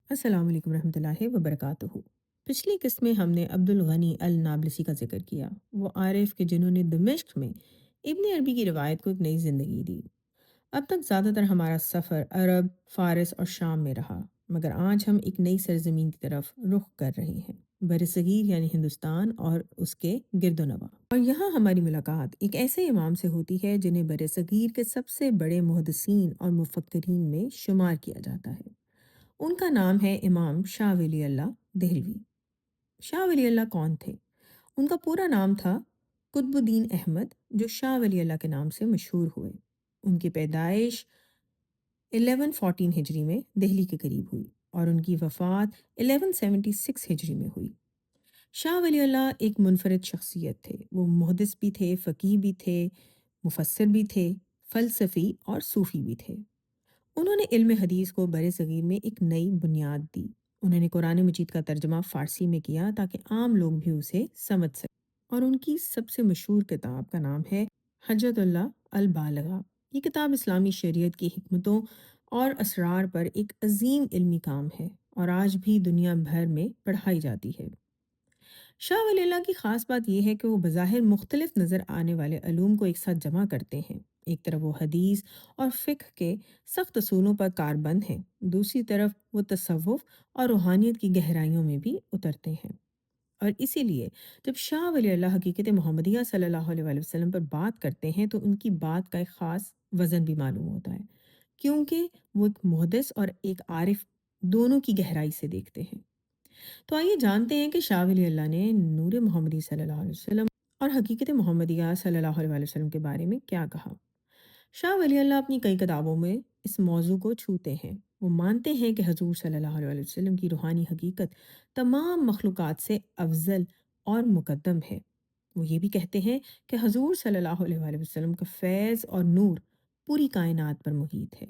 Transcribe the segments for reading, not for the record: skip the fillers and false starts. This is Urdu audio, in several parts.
السلام علیکم رحمۃ اللہ وبرکاتہ۔ پچھلی قسط میں ہم نے عبد الغنی النابلسی کا ذکر کیا، وہ عارف کہ جنہوں نے دمشق میں ابن عربی کی روایت کو ایک نئی زندگی دی۔ اب تک زیادہ تر ہمارا سفر عرب، فارس اور شام میں رہا، مگر آج ہم ایک نئی سرزمین کی طرف رخ کر رہے ہیں، بر صغیر یعنی ہندوستان اور اس کے گرد و نواح۔ اور یہاں ہماری ملاقات ایک ایسے امام سے ہوتی ہے جنہیں بر صغیر کے سب سے بڑے محدثین اور مفکرین میں شمار کیا جاتا ہے۔ ان کا نام ہے امام شاہ ولی اللہ دہلوی۔ شاہ ولی اللہ کون تھے؟ ان کا پورا نام تھا قطب الدین احمد، جو شاہ ولی اللہ کے نام سے مشہور ہوئے۔ ان کی پیدائش 1114 ہجری میں دہلی کے قریب ہوئی اور ان کی وفات 1176 ہجری میں ہوئی۔ شاہ ولی اللہ ایک منفرد شخصیت تھے۔ وہ محدث بھی تھے، فقیہ بھی تھے، مفسر بھی تھے، فلسفی اور صوفی بھی تھے۔ انہوں نے علم حدیث کو بر صغیر میں ایک نئی بنیاد دی۔ انہوں نے قرآن مجید کا ترجمہ فارسی میں کیا تاکہ عام لوگ بھی اسے سمجھ سکیں، اور ان کی سب سے مشہور کتاب کا نام ہے حجت اللہ البالغہ۔ یہ کتاب اسلامی شریعت کی حکمتوں اور اسرار پر ایک عظیم علمی کام ہے اور آج بھی دنیا بھر میں پڑھائی جاتی ہے۔ شاہ ولی اللہ کی خاص بات یہ ہے کہ وہ بظاہر مختلف نظر آنے والے علوم کو ایک ساتھ جمع کرتے ہیں۔ ایک طرف وہ حدیث اور فقہ کے سخت اصولوں پر کاربند ہیں، دوسری طرف وہ تصوف اور روحانیت کی گہرائیوں میں بھی اترتے ہیں۔ اور اسی لیے جب شاہ ولی اللہ حقیقت محمدیہ صلی اللہ علیہ وآلہ وسلم پر بات کرتے ہیں تو ان کی بات کا ایک خاص وزن بھی معلوم ہوتا ہے، کیونکہ وہ ایک محدث اور ایک عارف دونوں کی گہرائی سے دیکھتے ہیں۔ تو آئیے جانتے ہیں کہ شاہ ولی اللہ نے نور محمدی صلی اللہ علیہ وسلم اور حقیقت محمدیہ صلی اللہ علیہ وسلم کے بارے میں کیا کہا۔ شاہ ولی اللہ اپنی کئی کتابوں میں اس موضوع کو چھوتے ہیں۔ وہ مانتے ہیں کہ حضور صلی اللہ علیہ وسلم کی روحانی حقیقت تمام مخلوقات سے افضل اور مقدم ہے۔ وہ یہ بھی کہتے ہیں کہ حضور صلی اللہ علیہ وآلہ وسلم کا فیض اور نور پوری کائنات پر محیط ہے۔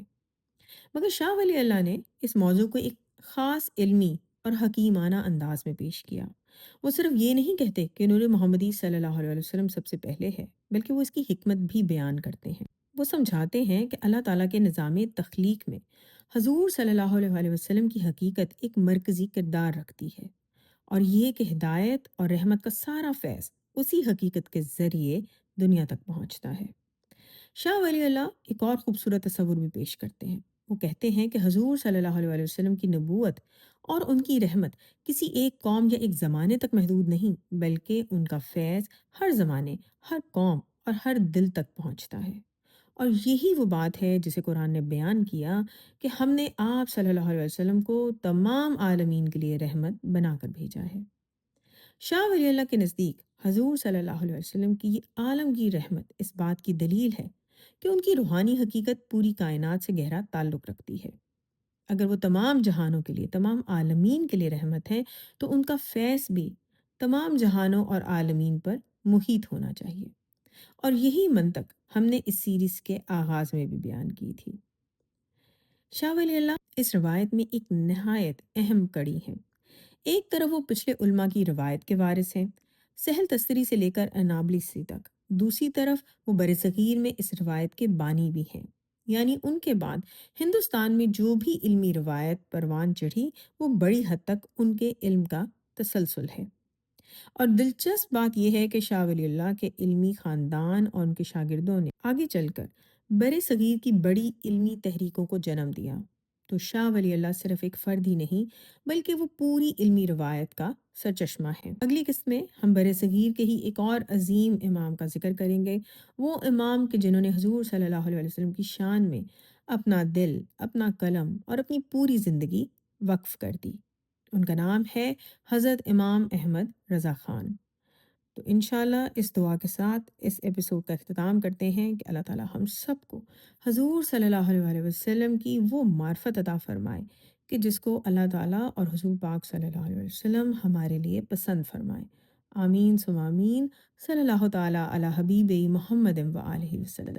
مگر شاہ ولی اللہ نے اس موضوع کو ایک خاص علمی اور حکیمانہ انداز میں پیش کیا۔ وہ صرف یہ نہیں کہتے کہ نور محمدی صلی اللہ علیہ وسلم سب سے پہلے ہے، بلکہ وہ اس کی حکمت بھی بیان کرتے ہیں۔ وہ سمجھاتے ہیں کہ اللہ تعالیٰ کے نظام تخلیق میں حضور صلی اللہ علیہ وآلہ وسلم کی حقیقت ایک مرکزی کردار رکھتی ہے، اور یہ کہ ہدایت اور رحمت کا سارا فیض اسی حقیقت کے ذریعے دنیا تک پہنچتا ہے۔ شاہ ولی اللہ ایک اور خوبصورت تصور بھی پیش کرتے ہیں۔ وہ کہتے ہیں کہ حضور صلی اللہ علیہ وآلہ وسلم کی نبوت اور ان کی رحمت کسی ایک قوم یا ایک زمانے تک محدود نہیں، بلکہ ان کا فیض ہر زمانے، ہر قوم اور ہر دل تک پہنچتا ہے۔ اور یہی وہ بات ہے جسے قرآن نے بیان کیا کہ ہم نے آپ صلی اللہ علیہ وسلم کو تمام عالمین کے لیے رحمت بنا کر بھیجا ہے۔ شاہ ولی اللہ کے نزدیک حضور صلی اللہ علیہ وسلم کی یہ عالمگیر رحمت اس بات کی دلیل ہے کہ ان کی روحانی حقیقت پوری کائنات سے گہرا تعلق رکھتی ہے۔ اگر وہ تمام جہانوں کے لیے، تمام عالمین کے لیے رحمت ہے، تو ان کا فیض بھی تمام جہانوں اور عالمین پر محیط ہونا چاہیے۔ اور یہی منطق ہم نے اس سیریز کے آغاز میں بھی بیان کی تھی۔ شاہ ولی اللہ اس روایت میں ایک نہایت اہم کڑی ہیں۔ ایک طرف وہ پچھلے علماء کی روایت کے وارث ہیں، سہل تستری سے لے کر انابلسی تک۔ دوسری طرف وہ برصغیر میں اس روایت کے بانی بھی ہیں، یعنی ان کے بعد ہندوستان میں جو بھی علمی روایت پروان چڑھی وہ بڑی حد تک ان کے علم کا تسلسل ہے۔ اور دلچسپ بات یہ ہے کہ شاہ ولی اللہ کے علمی خاندان اور ان کے شاگردوں نے آگے چل کر بر صغیر کی بڑی علمی تحریکوں کو جنم دیا۔ تو شاہ ولی اللہ صرف ایک فرد ہی نہیں، بلکہ وہ پوری علمی روایت کا سرچشمہ ہے۔ اگلی قسط میں ہم بر صغیر کے ہی ایک اور عظیم امام کا ذکر کریں گے، وہ امام کہ جنہوں نے حضور صلی اللہ علیہ وسلم کی شان میں اپنا دل، اپنا قلم اور اپنی پوری زندگی وقف کر دی۔ ان کا نام ہے حضرت امام احمد رضا خان۔ تو انشاءاللہ اس دعا کے ساتھ اس ایپیسوڈ کا اختتام کرتے ہیں کہ اللہ تعالیٰ ہم سب کو حضور صلی اللہ علیہ وآلہ وسلم کی وہ معرفت عطا فرمائے کہ جس کو اللہ تعالیٰ اور حضور پاک صلی اللہ علیہ وسلم ہمارے لیے پسند فرمائے۔ آمین ثم آمین۔ صلی اللہ تعالیٰ علی حبیب محمد و آلہ وسلم۔